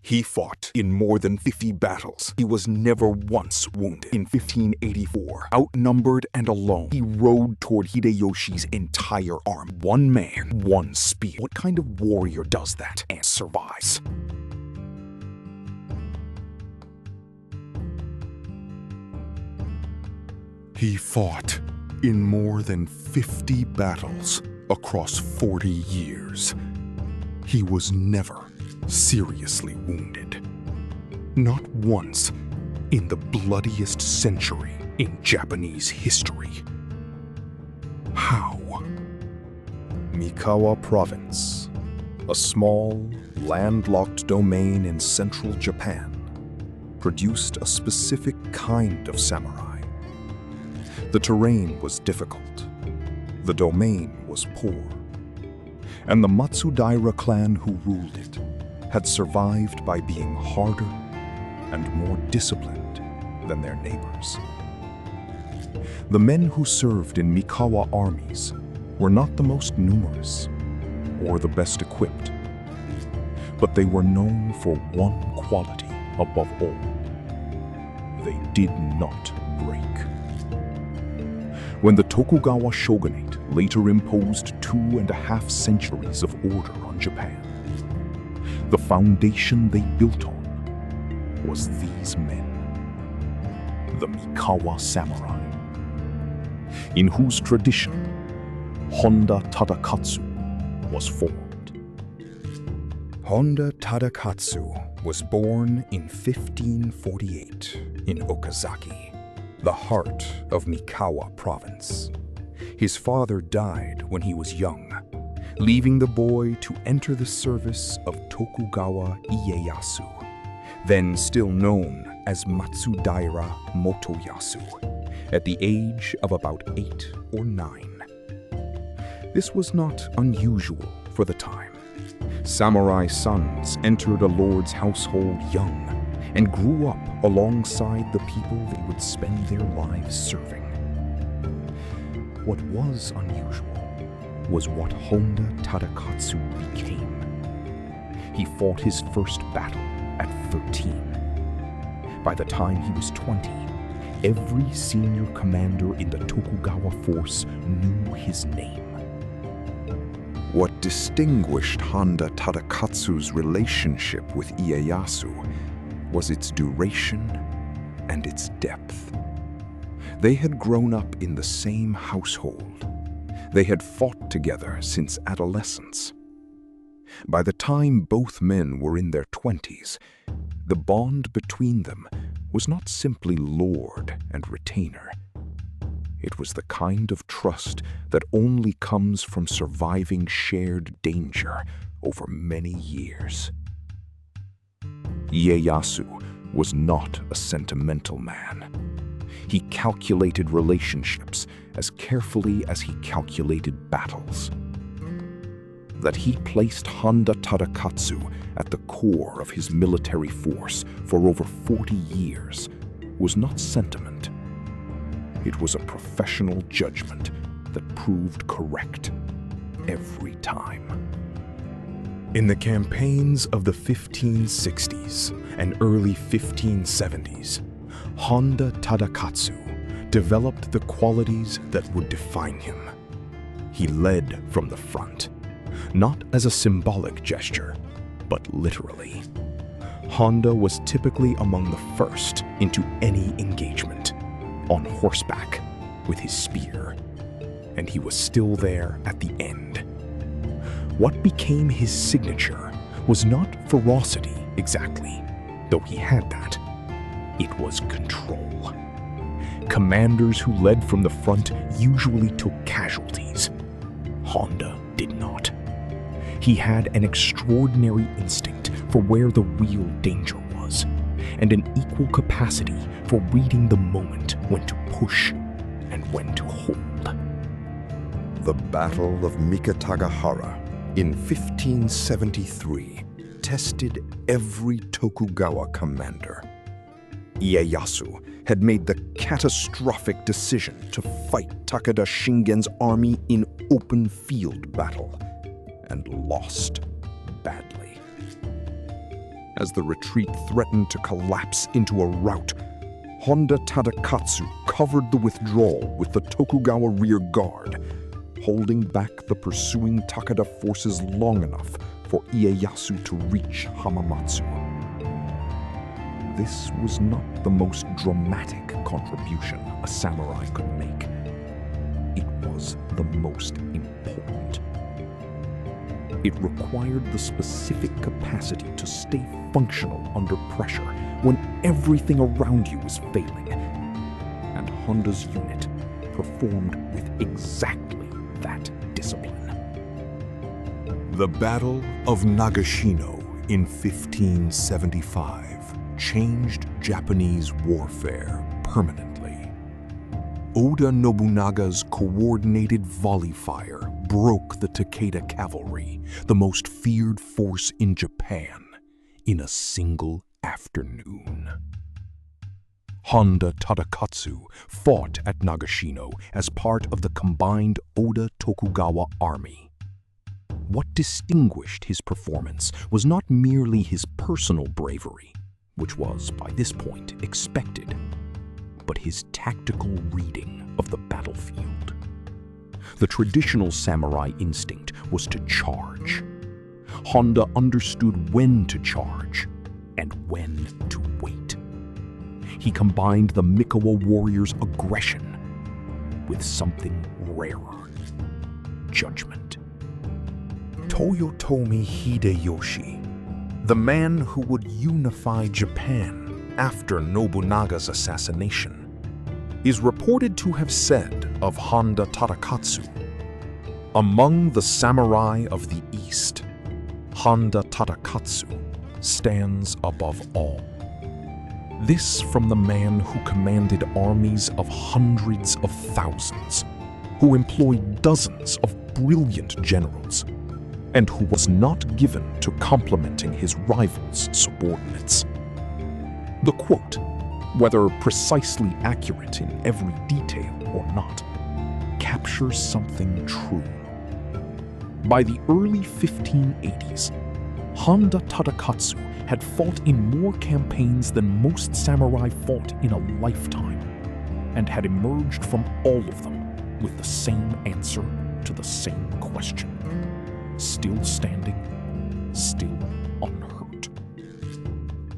He fought in more than 50 battles. He was never once wounded. In 1584, outnumbered and alone, he rode toward Hideyoshi's entire army. One man, one spear. What kind of warrior does that and survives? He fought in more than 50 battles across 40 years. He was never seriously wounded. Not once in the bloodiest century in Japanese history. How? Mikawa Province, a small, landlocked domain in central Japan, produced a specific kind of samurai. The terrain was difficult. The domain was poor. And the Matsudaira clan who ruled it had survived by being harder and more disciplined than their neighbors. The men who served in Mikawa armies were not the most numerous or the best equipped, but they were known for one quality above all. They did not break. When the Tokugawa shogunate later imposed 2.5 centuries of order on Japan, the foundation they built on was these men, the Mikawa samurai, in whose tradition Honda Tadakatsu was formed. Honda Tadakatsu was born in 1548 in Okazaki, the heart of Mikawa Province. His father died when he was young, leaving the boy to enter the service of Tokugawa Ieyasu, then still known as Matsudaira Motoyasu, at the age of about 8 or 9. This was not unusual for the time. Samurai sons entered a lord's household young and grew up alongside the people they would spend their lives serving. What was unusual was what Honda Tadakatsu became. He fought his first battle at 13. By the time he was 20, every senior commander in the Tokugawa force knew his name. What distinguished Honda Tadakatsu's relationship with Ieyasu was its duration and its depth. They had grown up in the same household. They had fought together since adolescence. By the time both men were in their 20s, the bond between them was not simply lord and retainer. It was the kind of trust that only comes from surviving shared danger over many years. Ieyasu was not a sentimental man. He calculated relationships as carefully as he calculated battles. That he placed Honda Tadakatsu at the core of his military force for over 40 years was not sentiment. It was a professional judgment that proved correct every time. In the campaigns of the 1560s and early 1570s, Honda Tadakatsu developed the qualities that would define him. He led from the front, not as a symbolic gesture, but literally. Honda was typically among the first into any engagement, on horseback with his spear, and he was still there at the end. What became his signature was not ferocity exactly, though he had that. It was control. Commanders who led from the front usually took casualties. Honda did not. He had an extraordinary instinct for where the real danger was, and an equal capacity for reading the moment when to push and when to hold. The Battle of Mikatagahara in 1573 tested every Tokugawa commander. Ieyasu had made the catastrophic decision to fight Takeda Shingen's army in open field battle, and lost badly. As the retreat threatened to collapse into a rout, Honda Tadakatsu covered the withdrawal with the Tokugawa rear guard, holding back the pursuing Takeda forces long enough for Ieyasu to reach Hamamatsu. This was not the most dramatic contribution a samurai could make. It was the most important. It required the specific capacity to stay functional under pressure when everything around you is failing. And Honda's unit performed with exactly that discipline. The Battle of Nagashino in 1575 changed Japanese warfare permanently. Oda Nobunaga's coordinated volley fire broke the Takeda cavalry, the most feared force in Japan, in a single afternoon. Honda Tadakatsu fought at Nagashino as part of the combined Oda Tokugawa army. What distinguished his performance was not merely his personal bravery, which was, by this point, expected, but his tactical reading of the battlefield. The traditional samurai instinct was to charge. Honda understood when to charge and when to wait. He combined the Mikawa warrior's aggression with something rarer: judgment. Toyotomi Hideyoshi, the man who would unify Japan after Nobunaga's assassination, is reported to have said of Honda Tadakatsu, "Among the samurai of the East, Honda Tadakatsu stands above all." This from the man who commanded armies of hundreds of thousands, who employed dozens of brilliant generals, and who was not given to complimenting his rivals' subordinates. The quote, whether precisely accurate in every detail or not, captures something true. By the early 1580s, Honda Tadakatsu had fought in more campaigns than most samurai fought in a lifetime, and had emerged from all of them with the same answer to the same question. Still standing, still unhurt.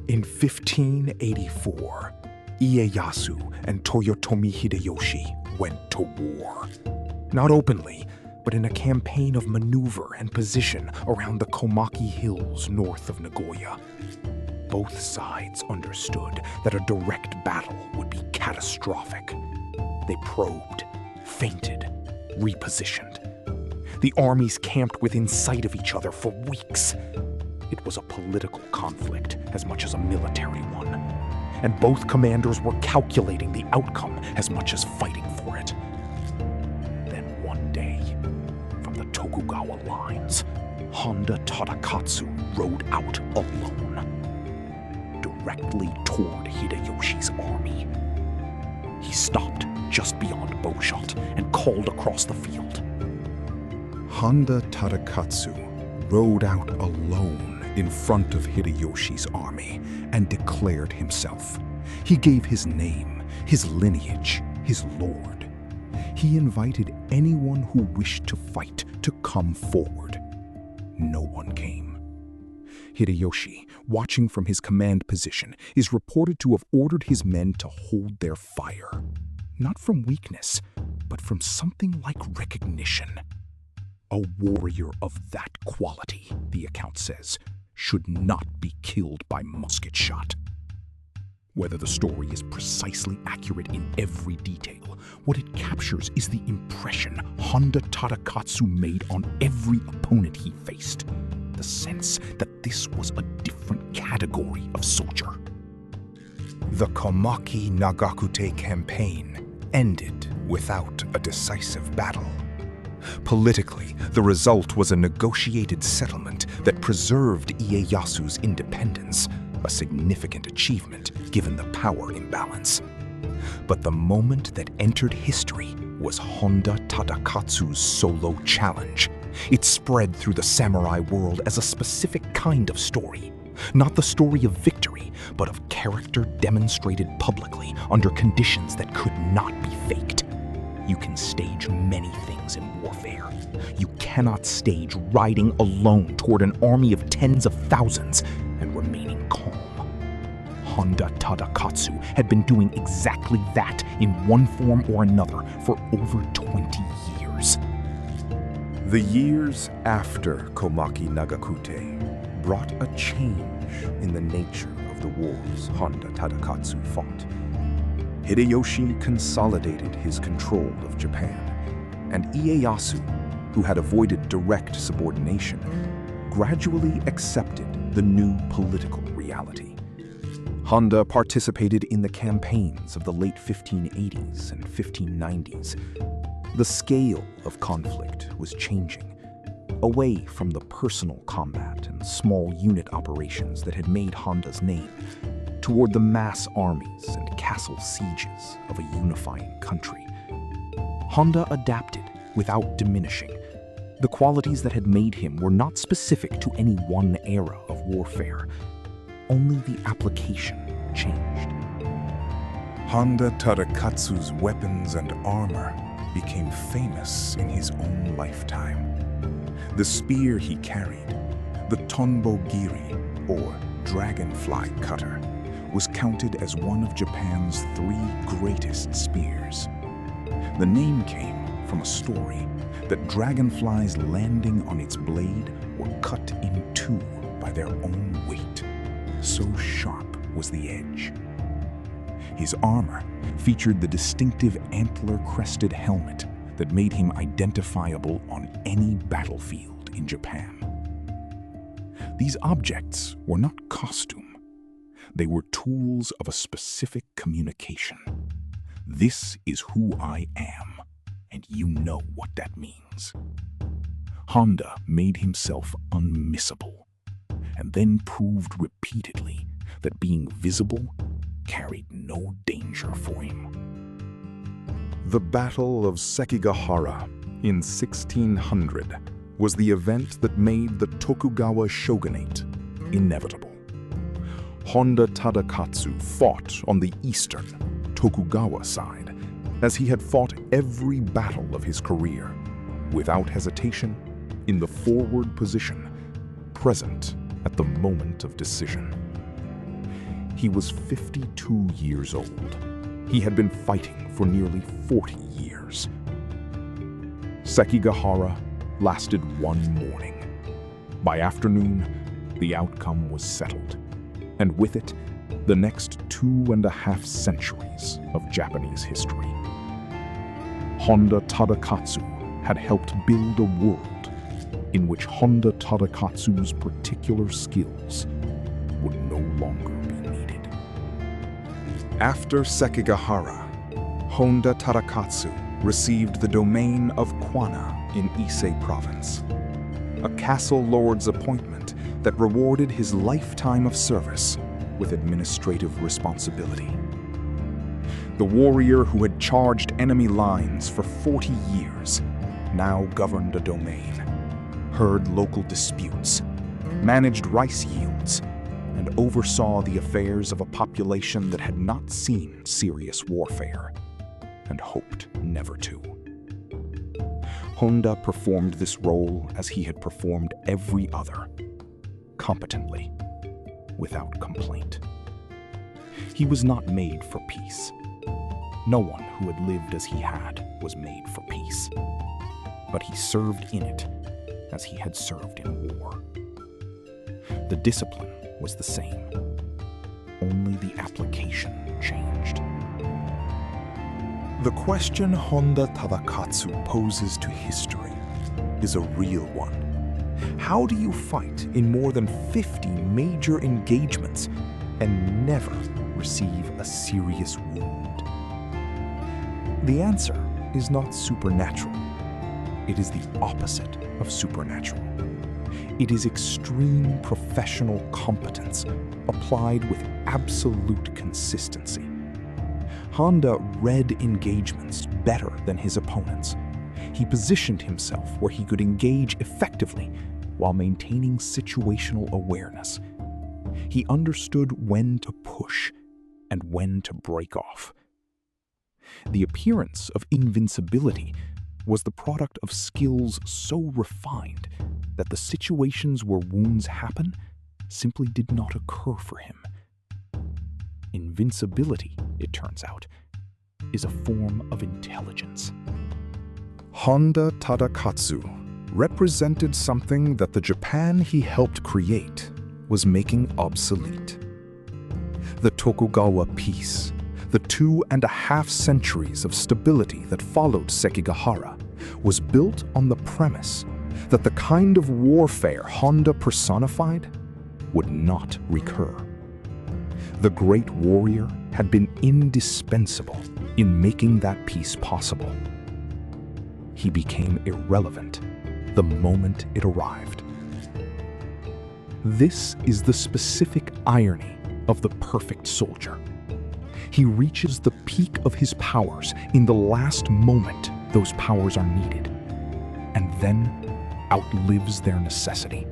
In 1584, Ieyasu and Toyotomi Hideyoshi went to war. Not openly, but in a campaign of maneuver and position around the Komaki Hills north of Nagoya. Both sides understood that a direct battle would be catastrophic. They probed, feinted, repositioned. The armies camped within sight of each other for weeks. It was a political conflict as much as a military one, and both commanders were calculating the outcome as much as fighting for it. Then one day, from the Tokugawa lines, Honda Tadakatsu rode out alone, directly toward Hideyoshi's army. He stopped just beyond bowshot and called across the field. Honda Tadakatsu rode out alone in front of Hideyoshi's army and declared himself. He gave his name, his lineage, his lord. He invited anyone who wished to fight to come forward. No one came. Hideyoshi, watching from his command position, is reported to have ordered his men to hold their fire. Not from weakness, but from something like recognition. A warrior of that quality, the account says, should not be killed by musket shot. Whether the story is precisely accurate in every detail, what it captures is the impression Honda Tadakatsu made on every opponent he faced. The sense that this was a different category of soldier. The Komaki-Nagakute campaign ended without a decisive battle. Politically, the result was a negotiated settlement that preserved Ieyasu's independence, a significant achievement given the power imbalance. But the moment that entered history was Honda Tadakatsu's solo challenge. It spread through the samurai world as a specific kind of story, Not the story of victory, but of character demonstrated publicly under conditions that could not be faked. You can stage many things in warfare. You cannot stage riding alone toward an army of tens of thousands and remaining calm. Honda Tadakatsu had been doing exactly that in one form or another for over 20 years. The years after Komaki-Nagakute brought a change in the nature of the wars Honda Tadakatsu fought. Hideyoshi consolidated his control of Japan, and Ieyasu, who had avoided direct subordination, gradually accepted the new political reality. Honda participated in the campaigns of the late 1580s and 1590s. The scale of conflict was changing, away from the personal combat and small unit operations that had made Honda's name, toward the mass armies and castle sieges of a unifying country. Honda adapted without diminishing. The qualities that had made him were not specific to any one era of warfare. Only the application changed. Honda Tadakatsu's weapons and armor became famous in his own lifetime. The spear he carried, the tonbo-kiri, or dragonfly cutter, was counted as one of Japan's 3 greatest spears. The name came from a story that dragonflies landing on its blade were cut in 2 by their own weight. So sharp was the edge. His armor featured the distinctive antler-crested helmet that made him identifiable on any battlefield in Japan. These objects were not costume. They were tools of a specific communication. This is who I am, and you know what that means. Honda made himself unmissable, and then proved repeatedly that being visible carried no danger for him. The Battle of Sekigahara in 1600 was the event that made the Tokugawa shogunate inevitable. Honda Tadakatsu fought on the eastern Tokugawa side, as he had fought every battle of his career, without hesitation, in the forward position, present at the moment of decision. He was 52 years old. He had been fighting for nearly 40 years. Sekigahara lasted one morning. By afternoon, the outcome was settled, and with it, the next 2.5 centuries of Japanese history. Honda Tadakatsu had helped build a world in which Honda Tadakatsu's particular skills would no longer be needed. After Sekigahara, Honda Tadakatsu received the domain of Kwana in Ieyasu Province, a castle lord's appointment that rewarded his lifetime of service with administrative responsibility. The warrior who had charged enemy lines for 40 years now governed a domain, heard local disputes, managed rice yields, and oversaw the affairs of a population that had not seen serious warfare and hoped never to. Honda performed this role as he had performed every other, competently, without complaint. He was not made for peace. No one who had lived as he had was made for peace, but he served in it as he had served in war. The discipline was the same, only the application changed. The question Honda Tadakatsu poses to history is a real one. How do you fight in more than 50 major engagements and never receive a serious wound? The answer is not supernatural. It is the opposite of supernatural. It is extreme professional competence applied with absolute consistency. Honda read engagements better than his opponents. He positioned himself where he could engage effectively while maintaining situational awareness. He understood when to push and when to break off. The appearance of invincibility was the product of skills so refined that the situations where wounds happen simply did not occur for him. Invincibility, it turns out, is a form of intelligence. Honda Tadakatsu represented something that the Japan he helped create was making obsolete. The Tokugawa peace, the 2.5 centuries of stability that followed Sekigahara, was built on the premise that the kind of warfare Honda personified would not recur. The great warrior had been indispensable in making that peace possible. He became irrelevant the moment it arrived. This is the specific irony of the perfect soldier. He reaches the peak of his powers in the last moment those powers are needed, and then outlives their necessity.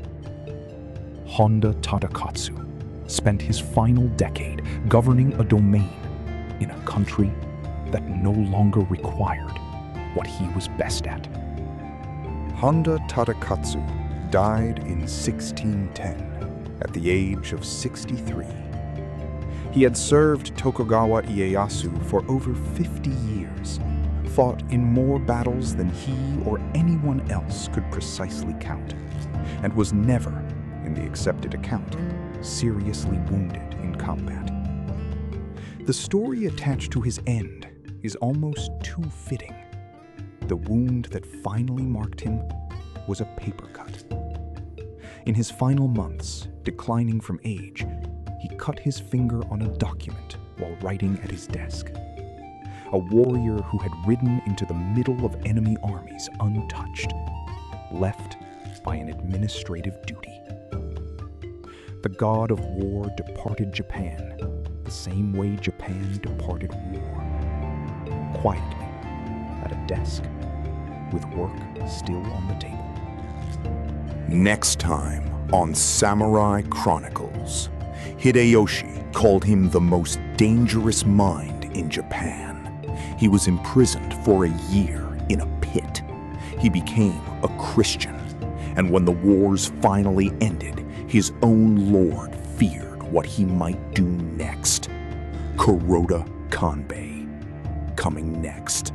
Honda Tadakatsu spent his final decade governing a domain in a country that no longer required what he was best at. Honda Tadakatsu died in 1610 at the age of 63. He had served Tokugawa Ieyasu for over 50 years, fought in more battles than he or anyone else could precisely count, and was never, in the accepted account, seriously wounded in combat. The story attached to his end is almost too fitting. The wound that finally marked him was a paper cut. In his final months, declining from age, he cut his finger on a document while writing at his desk. A warrior who had ridden into the middle of enemy armies untouched, left by an administrative duty. The god of war departed Japan the same way Japan departed war, quietly at a desk with work still on the table. Next time on Samurai Chronicles, Hideyoshi called him the most dangerous mind in Japan. He was imprisoned for a year in a pit. He became a Christian, and when the wars finally ended, his own lord feared what he might do next. Kuroda Kanbei, coming next.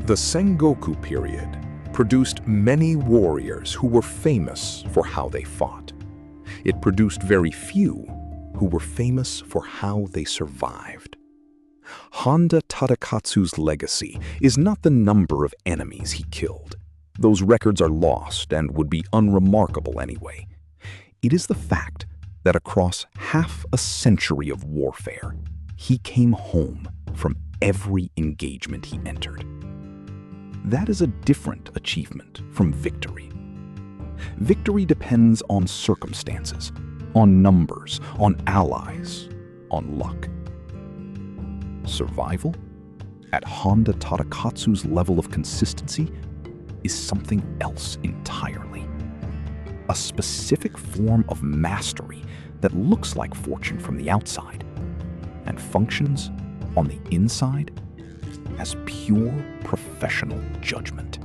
The Sengoku period produced many warriors who were famous for how they fought. It produced very few who were famous for how they survived. Honda Tadakatsu's legacy is not the number of enemies he killed. Those records are lost and would be unremarkable anyway. It is the fact that across half a century of warfare, he came home from every engagement he entered. That is a different achievement from victory. Victory depends on circumstances, on numbers, on allies, on luck. Survival, at Honda Tadakatsu's level of consistency, is something else entirely. A specific form of mastery that looks like fortune from the outside and functions on the inside as pure professional judgment.